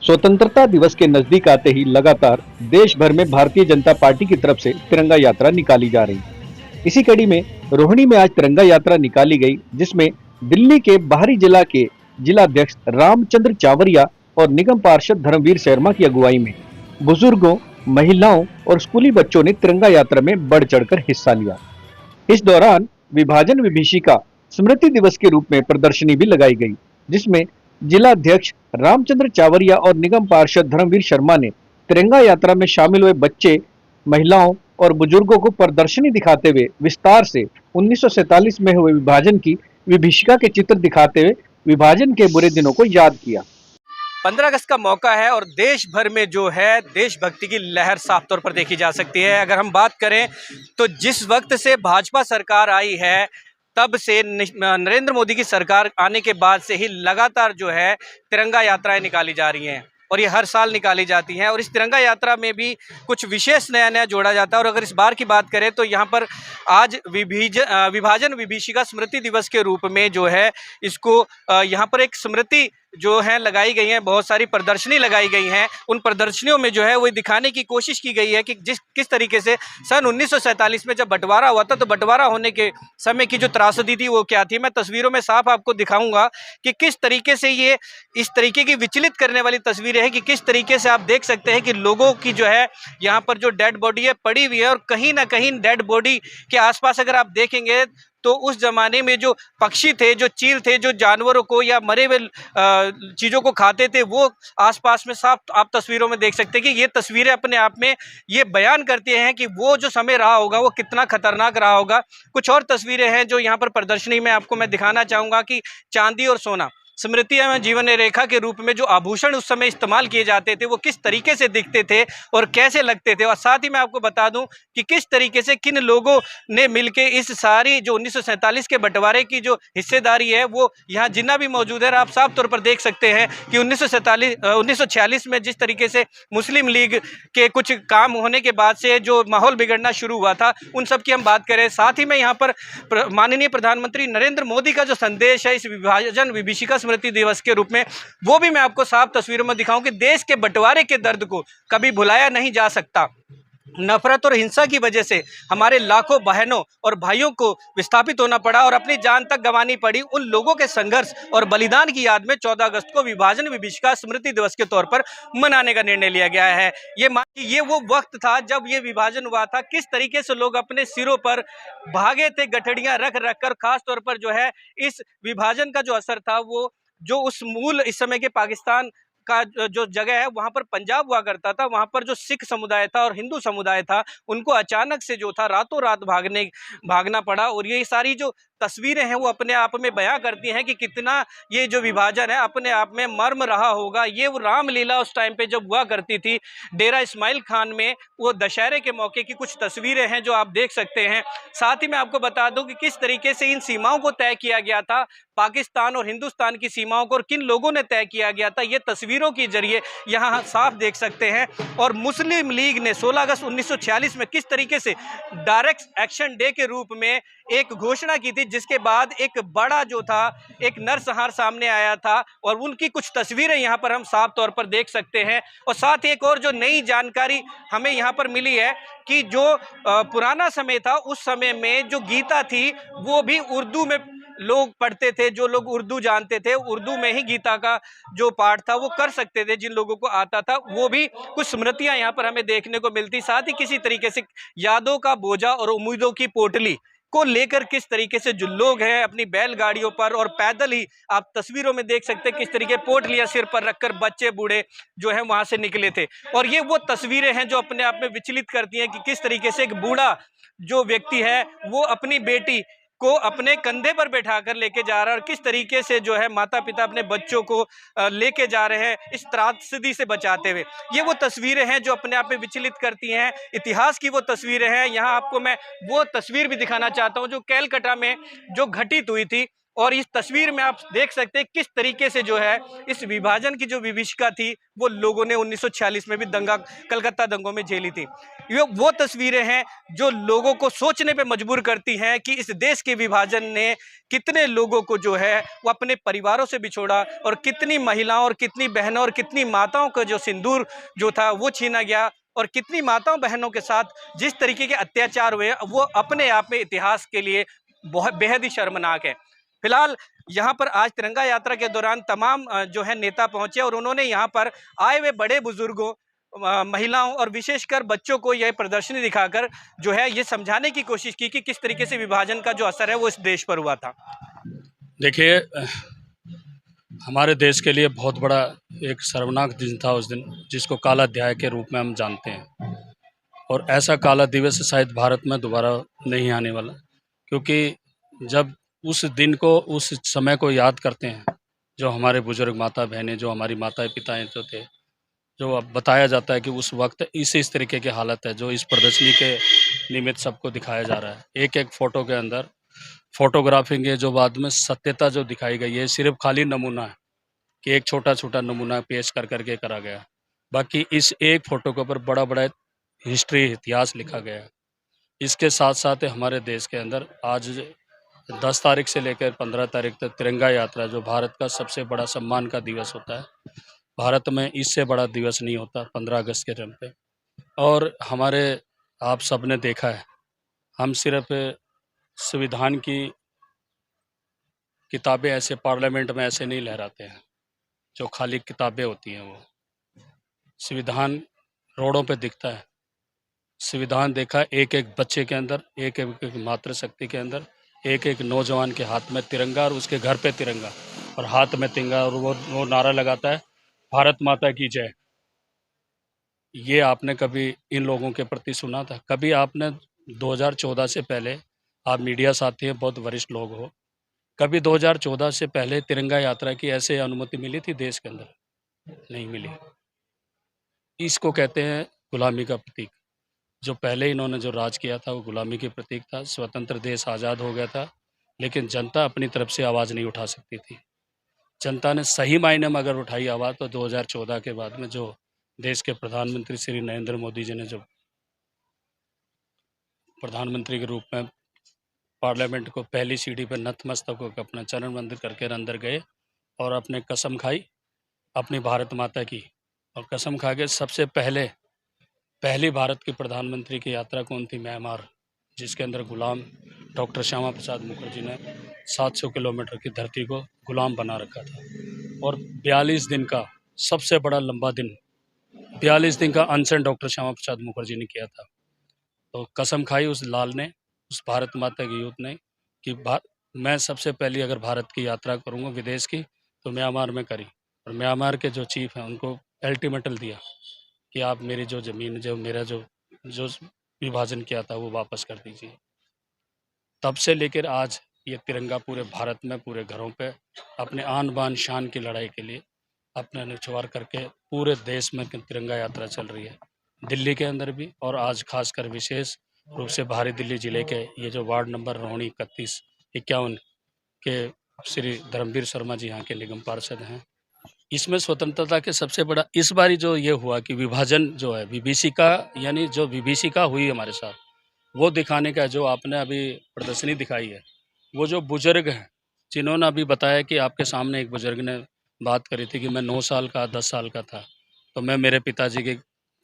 स्वतंत्रता दिवस के नजदीक आते ही लगातार देश भर में भारतीय जनता पार्टी की तरफ से तिरंगा यात्रा निकाली जा रही है। इसी कड़ी में रोहिणी में आज तिरंगा यात्रा निकाली गई, जिसमें दिल्ली के बाहरी जिला के जिलाध्यक्ष रामचंद्र चावरिया और निगम पार्षद धर्मवीर शर्मा की अगुवाई में बुजुर्गों, महिलाओं और स्कूली बच्चों ने तिरंगा यात्रा में बढ़ चढ़कर हिस्सा लिया। इस दौरान विभाजन विभीषिका स्मृति दिवस के रूप में प्रदर्शनी भी लगाई गई, जिसमें जिलाध्यक्ष रामचंद्र चावरिया और निगम पार्षद धर्मवीर शर्मा ने तिरंगा यात्रा में शामिल हुए बच्चे, महिलाओं और बुजुर्गों को प्रदर्शनी दिखाते हुए विस्तार से 1947 में हुए विभाजन की विभीषिका के चित्र दिखाते हुए विभाजन के बुरे दिनों को याद किया। 15 अगस्त का मौका है और देश भर में जो है देशभक्ति की लहर साफ तौर पर देखी जा सकती है। अगर हम बात करें तो जिस वक्त से भाजपा सरकार आई है, तब से नरेंद्र मोदी की सरकार आने के बाद से ही लगातार जो है तिरंगा यात्राएं निकाली जा रही हैं और ये हर साल निकाली जाती हैं। और इस तिरंगा यात्रा में भी कुछ विशेष नया नया जोड़ा जाता है। और अगर इस बार की बात करें तो यहाँ पर आज विभाजन विभीषिका स्मृति दिवस के रूप में जो है इसको यहाँ पर एक स्मृति जो है लगाई गई हैं, बहुत सारी प्रदर्शनी लगाई गई हैं। उन प्रदर्शनियों में जो है वो दिखाने की कोशिश की गई है कि किस तरीके से सन 1947 में जब बंटवारा हुआ था तो बंटवारा होने के समय की जो त्रासदी थी वो क्या थी। मैं तस्वीरों में साफ आपको दिखाऊंगा कि किस तरीके से ये इस तरीके की विचलित करने वाली तस्वीरें हैं कि किस तरीके से आप देख सकते हैं कि लोगों की जो है यहाँ पर जो डेड बॉडी है पड़ी हुई है और कहीं ना कहीं डेड बॉडी के आसपास अगर आप देखेंगे तो उस जमाने में जो पक्षी थे, जो चील थे, जो जानवरों को या मरे हुए चीज़ों को खाते थे, वो आसपास में साफ आप तस्वीरों में देख सकते हैं कि ये तस्वीरें अपने आप में ये बयान करती हैं कि वो जो समय रहा होगा वो कितना खतरनाक रहा होगा। कुछ और तस्वीरें हैं जो यहाँ पर प्रदर्शनी में आपको मैं दिखाना चाहूँगा कि चांदी और सोना स्मृति एवं जीवन रेखा के रूप में जो आभूषण उस समय इस्तेमाल किए जाते थे वो किस तरीके से दिखते थे और कैसे लगते थे। और साथ ही मैं आपको बता दूं कि किस तरीके से किन लोगों ने मिलके इस सारी जो 1947 के बंटवारे की जो हिस्सेदारी है वो यहाँ जितना भी मौजूद है। आप साफ तौर पर देख सकते हैं कि 1946 में जिस तरीके से मुस्लिम लीग के कुछ काम होने के बाद से जो माहौल बिगड़ना शुरू हुआ था उन सब की हम बात करें। साथ ही में यहाँ पर माननीय प्रधानमंत्री नरेंद्र मोदी का जो संदेश है इस विभाजन विभीषिका स्मृति दिवस के रूप में वो भी मैं आपको साफ तस्वीरों में दिखाऊं कि देश के बंटवारे के दर्द को कभी भुलाया नहीं जा सकता। नफरत और हिंसा की वजह से हमारे लाखों बहनों और भाइयों को विस्थापित होना पड़ा और अपनी जान तक गंवानी पड़ी। उन लोगों के संघर्ष और बलिदान की याद में 14 अगस्त को विभाजन विभीषिका स्मृति दिवस के तौर पर मनाने का निर्णय लिया गया है। ये वो वक्त था जब ये विभाजन हुआ था, किस तरीके से लोग अपने सिरों पर भागे थे गठड़ियां रख रख कर। खास तौर पर जो है इस विभाजन का जो असर था वो जो उस मूल इस समय के पाकिस्तान का जो जगह है वहां पर पंजाब हुआ करता था, वहां पर जो सिख समुदाय था और हिंदू समुदाय था उनको अचानक से जो था रातों रात भागना पड़ा। और ये सारी जो तस्वीरें हैं वो अपने आप में बयां करती हैं कि कितना ये जो विभाजन है अपने आप में मर्म रहा होगा। ये वो रामलीला उस टाइम पे जब हुआ करती थी डेरा इस्माइल खान में, वो दशहरे के मौके की कुछ तस्वीरें हैं जो आप देख सकते हैं। साथ ही मैं आपको बता दूं कि किस तरीके से इन सीमाओं को तय किया गया था, पाकिस्तान और हिंदुस्तान की सीमाओं को, और किन लोगों ने तय किया गया था, ये तस्वीरों के जरिए यहाँ साफ देख सकते हैं। और मुस्लिम लीग ने 16 अगस्त 1946 में किस तरीके से डायरेक्ट एक्शन डे के रूप में एक घोषणा की थी, जिसके बाद एक बड़ा जो था एक नरसंहार सामने आया था और उनकी कुछ तस्वीरें यहाँ पर हम साफ तौर पर देख सकते हैं। और साथ ही एक और जो नई जानकारी हमें यहाँ पर मिली है कि जो पुराना समय था उस समय में जो गीता थी वो भी उर्दू में लोग पढ़ते थे। जो लोग उर्दू जानते थे उर्दू में ही गीता का जो पाठ था वो कर सकते थे, जिन लोगों को आता था वो भी कुछ स्मृतियां यहाँ पर हमें देखने को मिलती। साथ ही किसी तरीके से यादों का बोझा और उम्मीदों की पोटली को लेकर किस तरीके से जो लोग हैं अपनी बैलगाड़ियों पर और पैदल ही आप तस्वीरों में देख सकते हैं किस तरीके पोटलियां सिर पर रखकर बच्चे बूढ़े जो है वहां से निकले थे। और ये वो तस्वीरें हैं जो अपने आप में विचलित करती हैं कि किस तरीके से एक बूढ़ा जो व्यक्ति है वो अपनी बेटी को अपने कंधे पर बैठाकर लेके जा रहा है और किस तरीके से जो है माता पिता अपने बच्चों को लेके जा रहे हैं इस त्रासदी से बचाते हुए। ये वो तस्वीरें हैं जो अपने आप में विचलित करती हैं, इतिहास की वो तस्वीरें हैं। यहाँ आपको मैं वो तस्वीर भी दिखाना चाहता हूँ जो कैलकाटा में जो घटित हुई थी और इस तस्वीर में आप देख सकते हैं किस तरीके से जो है इस विभाजन की जो विभीषिका थी वो लोगों ने 1946 में भी दंगा कलकत्ता दंगों में झेली थी। ये वो तस्वीरें हैं जो लोगों को सोचने पे मजबूर करती हैं कि इस देश के विभाजन ने कितने लोगों को जो है वो अपने परिवारों से बिछोड़ा, और कितनी महिलाओं और कितनी बहनों और कितनी माताओं का जो सिंदूर जो था वो छीना गया, और कितनी माताओं बहनों के साथ जिस तरीके के अत्याचार हुए वो अपने आप में इतिहास के लिए बहुत बेहद ही शर्मनाक है। फिलहाल यहाँ पर आज तिरंगा यात्रा के दौरान तमाम जो है नेता पहुंचे और उन्होंने यहाँ पर आए हुए बड़े बुजुर्गों, महिलाओं और विशेषकर बच्चों को यह प्रदर्शनी दिखाकर जो है ये समझाने की कोशिश की कि किस तरीके से विभाजन का जो असर है वो इस देश पर हुआ था। देखिए, हमारे देश के लिए बहुत बड़ा एक शर्मनाक दिन था उस दिन, जिसको काला अध्याय के रूप में हम जानते हैं। और ऐसा काला दिवस शायद भारत में दोबारा नहीं आने वाला, क्योंकि जब उस दिन को, उस समय को याद करते हैं, जो हमारे बुजुर्ग माता बहनें, जो हमारी माताएं पिताएं जो थे, जो अब बताया जाता है कि उस वक्त इस तरीके की हालत है जो इस प्रदर्शनी के निमित्त सबको दिखाया जा रहा है। एक एक फ़ोटो के अंदर फोटोग्राफिंग है, जो बाद में सत्यता जो दिखाई गई है, सिर्फ खाली नमूना है कि एक छोटा छोटा नमूना पेश कर करके करा गया। बाकी इस एक फ़ोटो के ऊपर बड़ा बड़ा हिस्ट्री, इतिहास लिखा गया है। इसके साथ साथ हमारे देश के अंदर आज 10 तारीख से लेकर 15 तारीख तक तिरंगा यात्रा, जो भारत का सबसे बड़ा सम्मान का दिवस होता है, भारत में इससे बड़ा दिवस नहीं होता 15 अगस्त के टाइम पे। और हमारे, आप सब ने देखा है, हम सिर्फ संविधान की किताबें ऐसे पार्लियामेंट में ऐसे नहीं लहराते हैं जो खाली किताबें होती हैं। वो संविधान रोडों पे दिखता है। संविधान देखा एक एक बच्चे के अंदर, एक एक मातृशक्ति के अंदर, एक एक नौजवान के हाथ में तिरंगा और उसके घर पे तिरंगा और हाथ में तिरंगा, और वो नारा लगाता है, भारत माता की जय। ये आपने कभी इन लोगों के प्रति सुना था? कभी आपने 2014 से पहले, आप मीडिया साथी हैं, बहुत वरिष्ठ लोग हो, कभी 2014 से पहले तिरंगा यात्रा की ऐसे अनुमति मिली थी देश के अंदर? नहीं मिली। इसको कहते हैं गुलामी का प्रतीक। जो पहले इन्होंने जो राज किया था वो गुलामी के प्रतीक था। स्वतंत्र देश आज़ाद हो गया था, लेकिन जनता अपनी तरफ से आवाज़ नहीं उठा सकती थी। जनता ने सही मायने में अगर उठाई आवाज़ तो 2014 के बाद में जो देश के प्रधानमंत्री श्री नरेंद्र मोदी जी ने जो प्रधानमंत्री के रूप में पार्लियामेंट को पहली सीढ़ी पर नतमस्तक होकर अपना चरण वंदन करके अंदर गए और अपने कसम खाई अपनी भारत माता की। और कसम खा के सबसे पहली भारत की प्रधानमंत्री की यात्रा कौन थी? म्यांमार, जिसके अंदर गुलाम डॉक्टर श्यामा प्रसाद मुखर्जी ने 700 किलोमीटर की धरती को गुलाम बना रखा था। और 42 दिन का सबसे बड़ा लंबा दिन, 42 दिन का अनशन डॉक्टर श्यामा प्रसाद मुखर्जी ने किया था। तो कसम खाई उस लाल ने, उस भारत माता की यूथ ने, कि मैं सबसे पहली अगर भारत की यात्रा करूँगा विदेश की तो म्यांमार में करी। और म्यांमार के जो चीफ हैं उनको अल्टीमेटम दिया कि आप मेरी जो ज़मीन, जो मेरा जो विभाजन किया था वो वापस कर दीजिए। तब से लेकर आज ये तिरंगा पूरे भारत में, पूरे घरों पे अपने आन बान शान की लड़ाई के लिए अपने निछावर करके पूरे देश में तिरंगा यात्रा चल रही है। दिल्ली के अंदर भी, और आज खासकर विशेष रूप से बाहरी दिल्ली जिले के ये जो वार्ड नंबर रोहिणी 31-51 के श्री धर्मवीर शर्मा जी यहाँ के निगम पार्षद हैं। इसमें स्वतंत्रता के सबसे बड़ा इस बारी जो ये हुआ कि विभाजन जो है, विभीषिका, यानी जो विभीषिका हुई हमारे साथ, वो दिखाने का जो आपने अभी प्रदर्शनी दिखाई है, वो जो बुजुर्ग हैं जिन्होंने अभी बताया कि आपके सामने एक बुजुर्ग ने बात करी थी कि मैं 9 साल का 10 साल का था तो मैं मेरे पिताजी के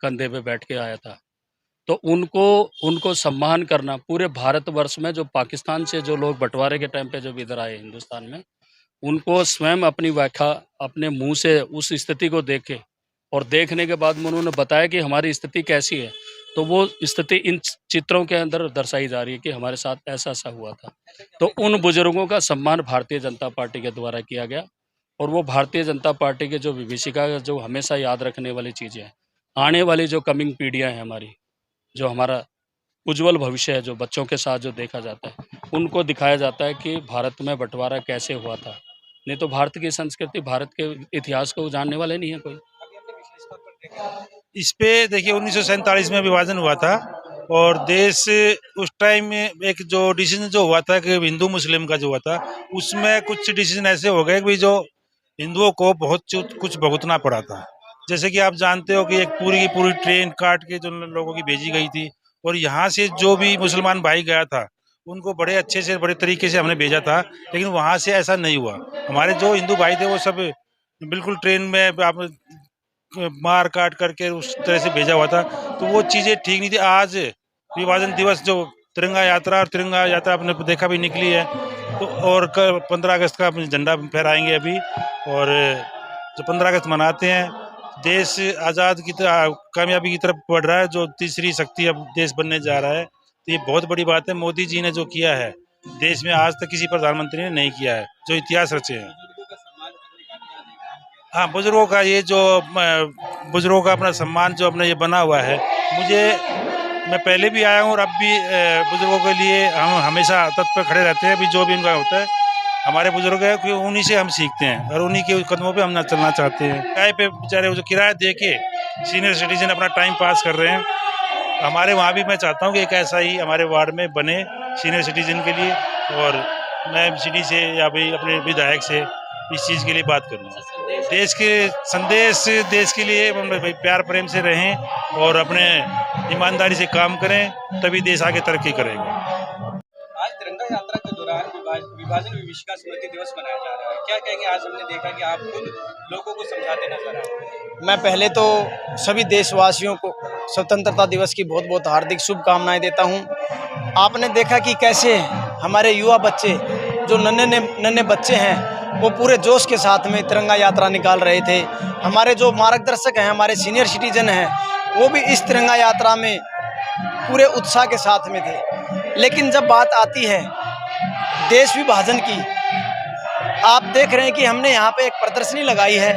कंधे पे बैठ के आया था। तो उनको सम्मान करना पूरे भारतवर्ष में, जो पाकिस्तान से जो लोग बंटवारे के टाइम पे जब इधर आए हिंदुस्तान में, उनको स्वयं अपनी व्याख्या अपने मुंह से उस स्थिति को देखे और देखने के बाद में उन्होंने बताया कि हमारी स्थिति कैसी है, तो वो स्थिति इन चित्रों के अंदर दर्शाई जा रही है कि हमारे साथ ऐसा ऐसा हुआ था। तो उन बुजुर्गों का सम्मान भारतीय जनता पार्टी के द्वारा किया गया। और वो भारतीय जनता पार्टी के जो विभीषिका, जो हमेशा याद रखने वाली चीज़ें हैं, आने वाली जो कमिंग पीढ़ियाँ हैं हमारी, जो हमारा उज्जवल भविष्य है, जो बच्चों के साथ जो देखा जाता है, उनको दिखाया जाता है कि भारत में बंटवारा कैसे हुआ था। नहीं तो भारत की संस्कृति, भारत के इतिहास को जानने वाले नहीं है कोई। इस पे देखिए 1947 में विभाजन हुआ था और देश उस टाइम में एक जो डिसीजन जो हुआ था कि हिंदू मुस्लिम का जो हुआ था, उसमें कुछ डिसीजन ऐसे हो गए कि जो हिंदुओं को कुछ भुगतना पड़ा था। जैसे कि आप जानते हो कि एक पूरी की पूरी ट्रेन काट के जो लोगों की भेजी गई थी, और यहाँ से जो भी मुसलमान भाई गया था उनको बड़े अच्छे से बड़े तरीके से हमने भेजा था, लेकिन वहाँ से ऐसा नहीं हुआ। हमारे जो हिंदू भाई थे वो सब बिल्कुल ट्रेन में आप मार काट करके उस तरह से भेजा हुआ था, तो वो चीज़ें ठीक नहीं थी। आज विभाजन दिवस जो तिरंगा यात्रा आपने देखा भी निकली है, तो और 15 अगस्त का झंडा फहराएंगे अभी, और जो 15 अगस्त मनाते हैं, देश आज़ाद की कामयाबी की तरफ बढ़ रहा है, जो तीसरी शक्ति अब देश बनने जा रहा है। तो ये बहुत बड़ी बात है। मोदी जी ने जो किया है देश में, आज तक किसी प्रधानमंत्री ने नहीं किया है, जो इतिहास रचे हैं। हाँ, बुजुर्गों का ये जो बुजुर्गों का अपना सम्मान जो अपना ये बना हुआ है, मैं पहले भी आया हूँ और अब भी बुजुर्गों के लिए हम हमेशा तत्पर खड़े रहते हैं। अभी जो भी उनका होता है, हमारे बुजुर्ग है, क्योंकि उन्हीं से हम सीखते हैं और उन्हीं के कदमों पे हम चलना चाहते हैं। किराए पे बेचारे जो किराया दे के सीनियर सिटीजन अपना टाइम पास कर रहे हैं, हमारे वहाँ भी मैं चाहता हूँ कि एक ऐसा ही हमारे वार्ड में बने सीनियर सिटीजन के लिए, और मैं एमसीडी से या भाई अपने विधायक से इस चीज़ के लिए बात करूँगा। देश के संदेश देश के लिए भाई प्यार प्रेम से रहें और अपने ईमानदारी से काम करें, तभी देश आगे तरक्की करेगा। आज तिरंगा यात्रा के दौरान विभाजन विभीषिका स्मृति दिवस मनाया जा रहा है, क्या कहेंगे? आज हमने देखा कि आप खुद लोगों को समझाते नजर आए। मैं पहले तो सभी देशवासियों को स्वतंत्रता दिवस की बहुत बहुत हार्दिक शुभकामनाएं देता हूं। आपने देखा कि कैसे हमारे युवा बच्चे, जो नन्हे बच्चे हैं, वो पूरे जोश के साथ में तिरंगा यात्रा निकाल रहे थे। हमारे जो मार्गदर्शक हैं, हमारे सीनियर सिटीजन हैं, वो भी इस तिरंगा यात्रा में पूरे उत्साह के साथ में थे। लेकिन जब बात आती है देश विभाजन की, आप देख रहे हैं कि हमने यहाँ पे एक प्रदर्शनी लगाई है।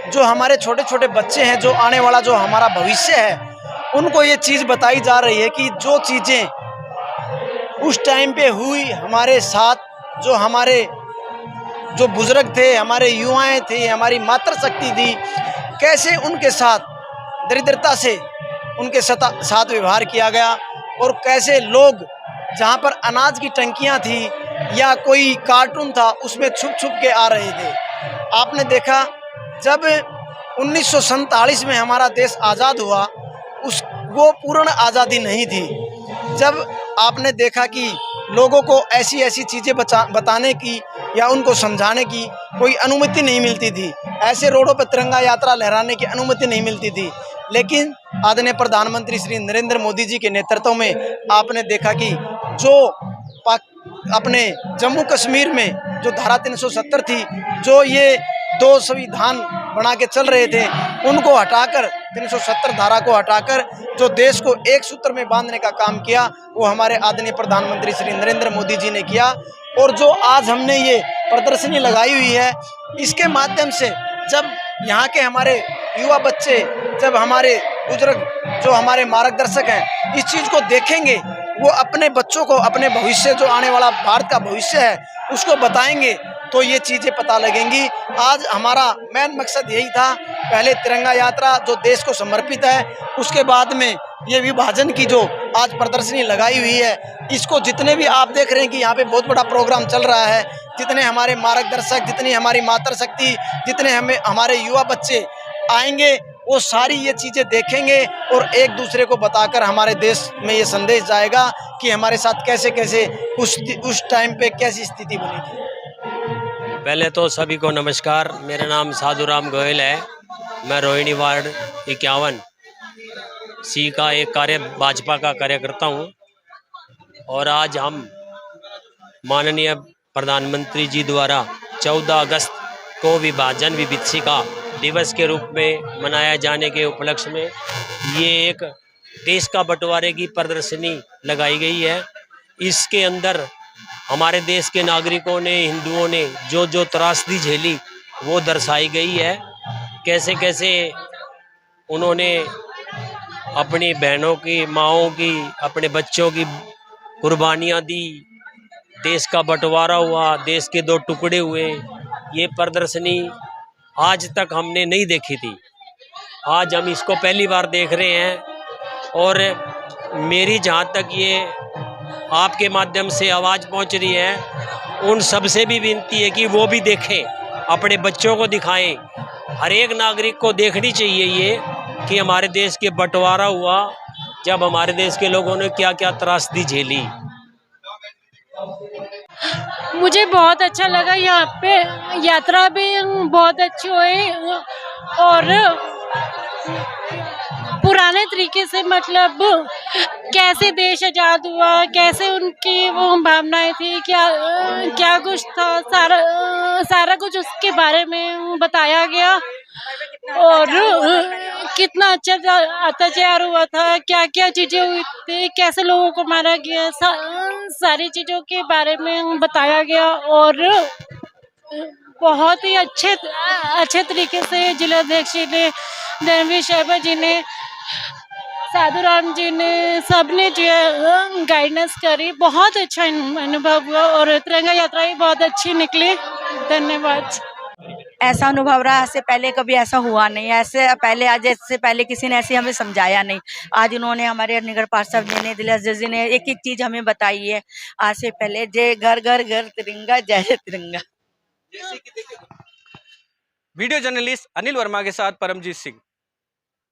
जो हमारे छोटे छोटे बच्चे हैं, जो आने वाला जो हमारा भविष्य है, उनको ये चीज़ बताई जा रही है कि जो चीज़ें उस टाइम पे हुई हमारे साथ, जो हमारे जो बुजुर्ग थे, हमारे युवाएं थे, हमारी मातृशक्ति थी, कैसे उनके साथ दरिद्रता से उनके साथ व्यवहार किया गया, और कैसे लोग जहाँ पर अनाज की टंकियाँ थी या कोई कार्टून था, उसमें छुप छुप के आ रहे थे। आपने देखा जब 1947 में हमारा देश आज़ाद हुआ, वो पूर्ण आज़ादी नहीं थी। जब आपने देखा कि लोगों को ऐसी ऐसी चीज़ें बताने की या उनको समझाने की कोई अनुमति नहीं मिलती थी, ऐसे रोडों पर तिरंगा यात्रा लहराने की अनुमति नहीं मिलती थी। लेकिन आदरणीय प्रधानमंत्री श्री नरेंद्र मोदी जी के नेतृत्व में आपने देखा कि जो अपने जम्मू कश्मीर में जो धारा 370 थी, जो ये दो संविधान बना के चल रहे थे, उनको हटाकर 370 धारा को हटाकर जो देश को एक सूत्र में बांधने का काम किया, वो हमारे आदरणीय प्रधानमंत्री श्री नरेंद्र मोदी जी ने किया। और जो आज हमने ये प्रदर्शनी लगाई हुई है, इसके माध्यम से जब यहाँ के हमारे युवा बच्चे, जब हमारे बुजुर्ग, जो हमारे मार्गदर्शक हैं, इस चीज़ को देखेंगे, वो अपने बच्चों को, अपने भविष्य, जो आने वाला भारत का भविष्य है, उसको बताएंगे, तो ये चीज़ें पता लगेंगी। आज हमारा मेन मकसद यही था, पहले तिरंगा यात्रा जो देश को समर्पित है, उसके बाद में ये विभाजन की जो आज प्रदर्शनी लगाई हुई है, इसको जितने भी आप देख रहे हैं कि यहाँ पे बहुत बड़ा प्रोग्राम चल रहा है, जितने हमारे मार्गदर्शक, जितनी हमारी मातृशक्ति, जितने हमारे युवा बच्चे आएंगे, वो सारी ये चीज़ें देखेंगे और एक दूसरे को बताकर हमारे देश में ये संदेश जाएगा कि हमारे साथ कैसे कैसे उस टाइम पे कैसी स्थिति बनी थी। पहले तो सभी को नमस्कार। मेरा नाम साधुराम गोयल है। मैं रोहिणी वार्ड 51 सी का एक भाजपा का कार्यकर्ता हूँ, और आज हम माननीय प्रधानमंत्री जी द्वारा 14 अगस्त को विभाजन विभीषिका दिवस के रूप में मनाया जाने के उपलक्ष्य में ये एक देश का बंटवारे की प्रदर्शनी लगाई गई है। इसके अंदर हमारे देश के नागरिकों ने, हिंदुओं ने जो जो त्रासदी झेली वो दर्शाई गई है। कैसे कैसे उन्होंने अपनी बहनों की, माँओं की, अपने बच्चों की कुर्बानियाँ दी, देश का बंटवारा हुआ, देश के दो टुकड़े हुए। ये प्रदर्शनी आज तक हमने नहीं देखी थी, आज हम इसको पहली बार देख रहे हैं। और मेरी जहाँ तक ये आपके माध्यम से आवाज़ पहुँच रही है, उन सबसे भी विनती है कि वो भी देखें, अपने बच्चों को दिखाएं। हर एक नागरिक को देखनी चाहिए ये कि हमारे देश के बंटवारा हुआ, जब हमारे देश के लोगों ने क्या क्या त्रासदी झेली। मुझे बहुत अच्छा लगा। यहाँ पे यात्रा भी बहुत अच्छी हुई और पुराने तरीके से, मतलब कैसे देश आज़ाद हुआ, कैसे उनकी वो भावनाएं थी, क्या क्या कुछ था, सारा कुछ उसके बारे में बताया गया। और कितना अच्छा अत्याचार हुआ था, क्या क्या चीज़ें हुई थी, कैसे लोगों को मारा गया, सारी चीज़ों के बारे में बताया गया। और बहुत ही अच्छे तरीके से जिलाध्यक्ष जी ने, धर्मवीर शर्मा जी ने, साधु राम जी ने, सबने जो है गाइडेंस करी। बहुत अच्छा अनुभव हुआ और तिरंगा यात्रा भी बहुत अच्छी निकली। धन्यवाद। ऐसा अनुभव रहा, ऐसे पहले कभी ऐसा हुआ नहीं। ऐसे पहले, आज इससे पहले किसी ने ऐसे हमें समझाया नहीं। आज उन्होंने, हमारे नगर पार्षद जी ने, दिलाध्यक्ष जी ने एक एक चीज हमें बताई है। आज से पहले जय घर घर घर तिरंगा, जय जय तिरंगा। वीडियो जर्नलिस्ट अनिल वर्मा के साथ परमजीत सिंह।